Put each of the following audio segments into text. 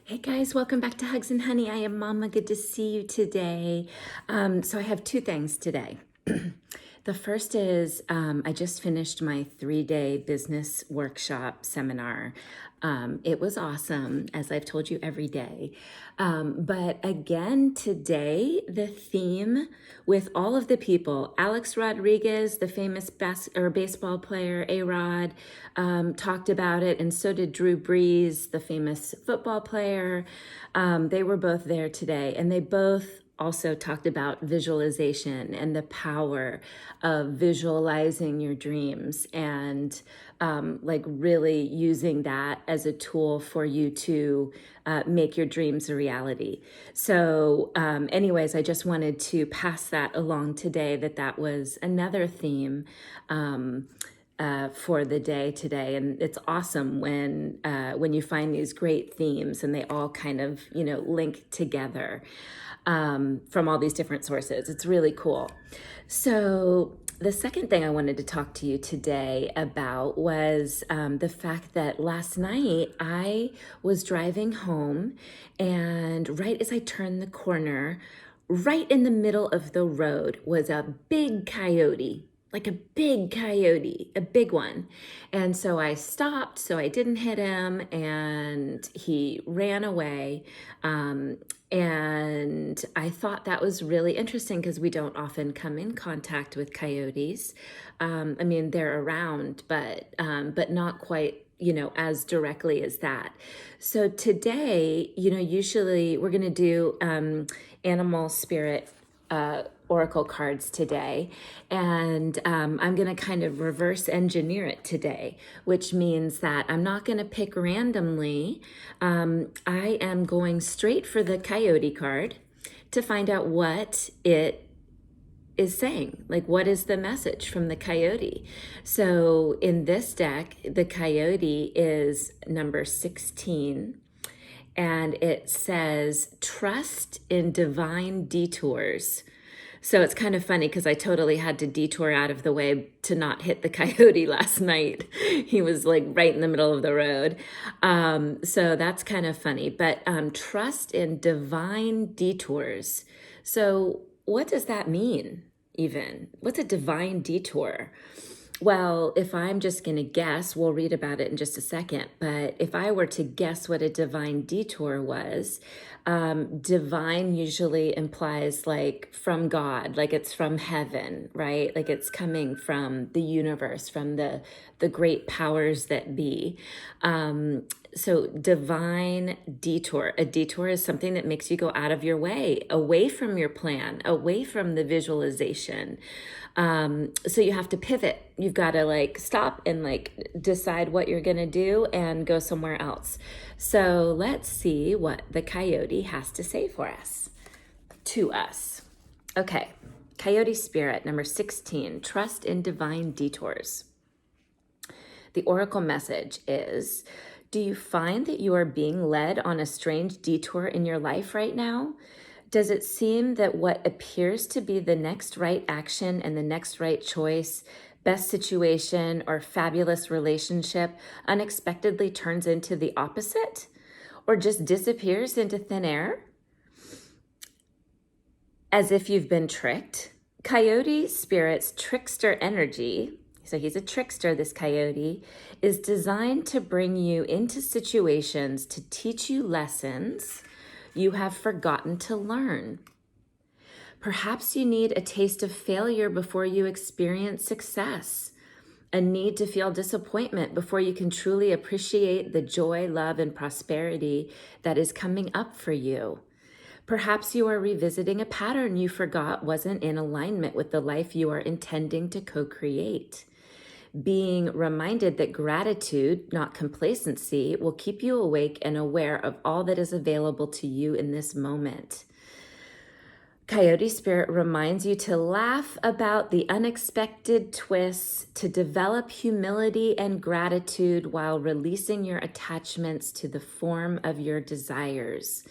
Hey guys, welcome back to Hugs and Honey. I am Mama. Good to see you today. So I have two things today. The first is I just finished my 3-day business workshop seminar. It was awesome, as I've told you every day. But again, today, the theme with all of the people, Alex Rodriguez, the famous baseball player, A-Rod, talked about it, and so did Drew Brees, the famous football player. They were both there today, and they both also talked about visualization and the power of visualizing your dreams and like really using that as a tool for you to make your dreams a reality. So anyways, I just wanted to pass that along today, that was another theme for the day today. And it's awesome when you find these great themes and they all kind of, link together from all these different sources. It's really cool. So the second thing I wanted to talk to you today about was the fact that last night I was driving home, and right as I turned the corner, right in the middle of the road was a big coyote, like a big coyote, a big one. And so I stopped so I didn't hit him, and he ran away. And I thought that was really interesting because we don't often come in contact with coyotes. I mean, they're around, but not quite, as directly as that. So today, usually we're going to do animal spirit oracle cards today, and I'm going to kind of reverse engineer it today, which means that I'm not going to pick randomly. I am going straight for the coyote card to find out what it is saying. Like, what is the message from the coyote? So in this deck, the coyote is number 16, and it says, trust in divine detours. So it's kind of funny because I totally had to detour out of the way to not hit the coyote last night. He was like right in the middle of the road. So that's kind of funny. But trust in divine detours. So what does that mean even? What's a divine detour? Well, if I'm just going to guess, we'll read about it in just a second. But if I were to guess what a divine detour was, divine usually implies like from God, like it's from heaven, right? Like it's coming from the universe, from the great powers that be. So divine detour. A detour is something that makes you go out of your way, away from your plan, away from the visualization. So you have to pivot. You've got to like stop and like decide what you're going to do and go somewhere else. So let's see what the coyote has to say for us, to us. Okay. Coyote spirit, number 16, trust in divine detours. The oracle message is, do you find that you are being led on a strange detour in your life right now? Does it seem that what appears to be the next right action and the next right choice, best situation, or fabulous relationship unexpectedly turns into the opposite, or just disappears into thin air? As if you've been tricked. Coyote spirit's trickster energy, so he's a trickster, this coyote, is designed to bring you into situations to teach you lessons you have forgotten to learn. Perhaps you need a taste of failure before you experience success, a need to feel disappointment before you can truly appreciate the joy, love, and prosperity that is coming up for you. Perhaps you are revisiting a pattern you forgot wasn't in alignment with the life you are intending to co-create. Being reminded that gratitude, not complacency, will keep you awake and aware of all that is available to you in this moment. Coyote spirit reminds you to laugh about the unexpected twists, to develop humility and gratitude while releasing your attachments to the form of your desires.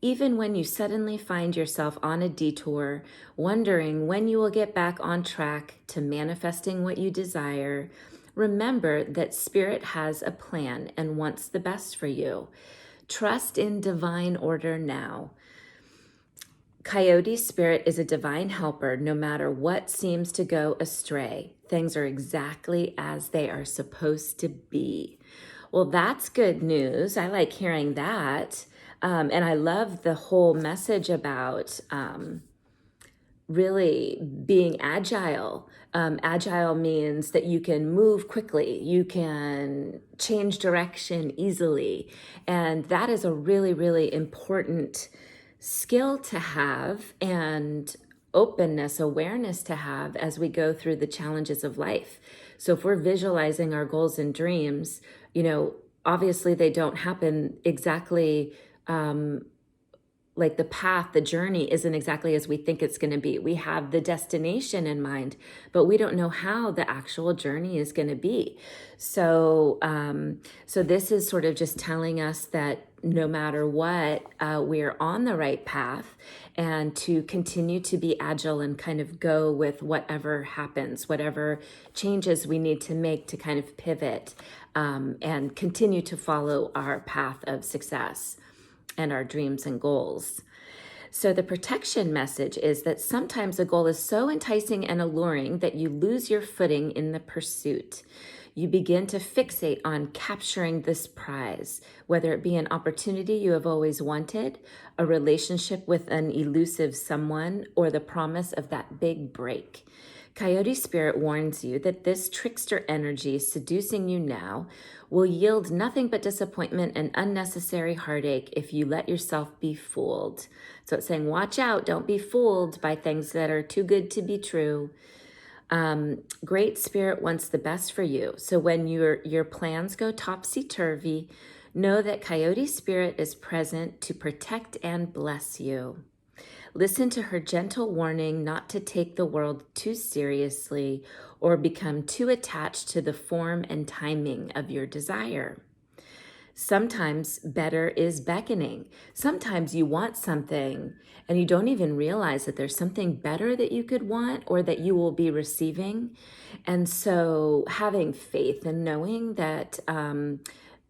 Even when you suddenly find yourself on a detour, wondering when you will get back on track to manifesting what you desire, remember that Spirit has a plan and wants the best for you. Trust in divine order now. Coyote spirit is a divine helper no matter what seems to go astray. Things are exactly as they are supposed to be. Well, that's good news. I like hearing that. And I love the whole message about really being agile. Agile means that you can move quickly, you can change direction easily. And that is a really, really important skill to have, and openness, awareness to have as we go through the challenges of life. So if we're visualizing our goals and dreams, obviously they don't happen exactly like the path, the journey isn't exactly as we think it's going to be. We have the destination in mind, but we don't know how the actual journey is going to be. So, so this is sort of just telling us that no matter what, we're on the right path, and to continue to be agile and kind of go with whatever happens, whatever changes we need to make to kind of pivot, and continue to follow our path of success and our dreams and goals. So the protection message is that sometimes a goal is so enticing and alluring that you lose your footing in the pursuit. You begin to fixate on capturing this prize, whether it be an opportunity you have always wanted, a relationship with an elusive someone, or the promise of that big break. Coyote Spirit warns you that this trickster energy seducing you now will yield nothing but disappointment and unnecessary heartache if you let yourself be fooled. So it's saying, watch out, don't be fooled by things that are too good to be true. Great Spirit wants the best for you. So when your plans go topsy-turvy, know that Coyote Spirit is present to protect and bless you. Listen to her gentle warning not to take the world too seriously or become too attached to the form and timing of your desire. Sometimes better is beckoning. Sometimes you want something and you don't even realize that there's something better that you could want or that you will be receiving. And so having faith and knowing that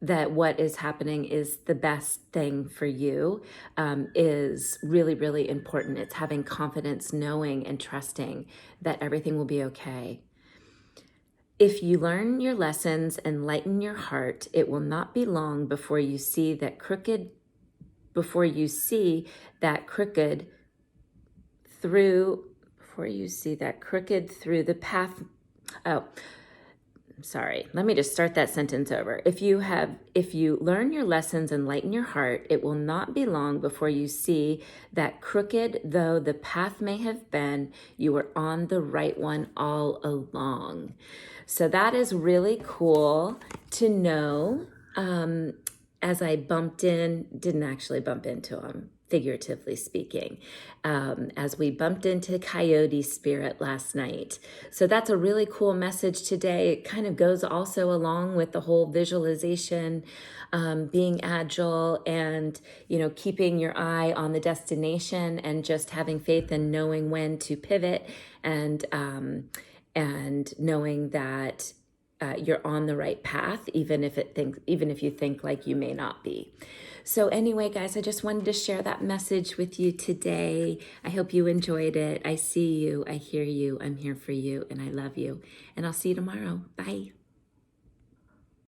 that what is happening is the best thing for you is really, really important. It's having confidence, knowing and trusting that everything will be okay. If you learn your lessons and lighten your heart, it will not be long before you see that crooked through the path. Oh, sorry, let me just start that sentence over. If you learn your lessons and lighten your heart, it will not be long before you see that crooked though the path may have been, you were on the right one all along. So that is really cool to know. As I didn't actually bump into him, figuratively speaking, as we bumped into Coyote Spirit last night. So that's a really cool message today. It kind of goes also along with the whole visualization, being agile and, keeping your eye on the destination and just having faith and knowing when to pivot and knowing that you're on the right path, even if you think like you may not be. So anyway, guys, I just wanted to share that message with you today. I hope you enjoyed it. I see you, I hear you, I'm here for you, and I love you. And I'll see you tomorrow. Bye.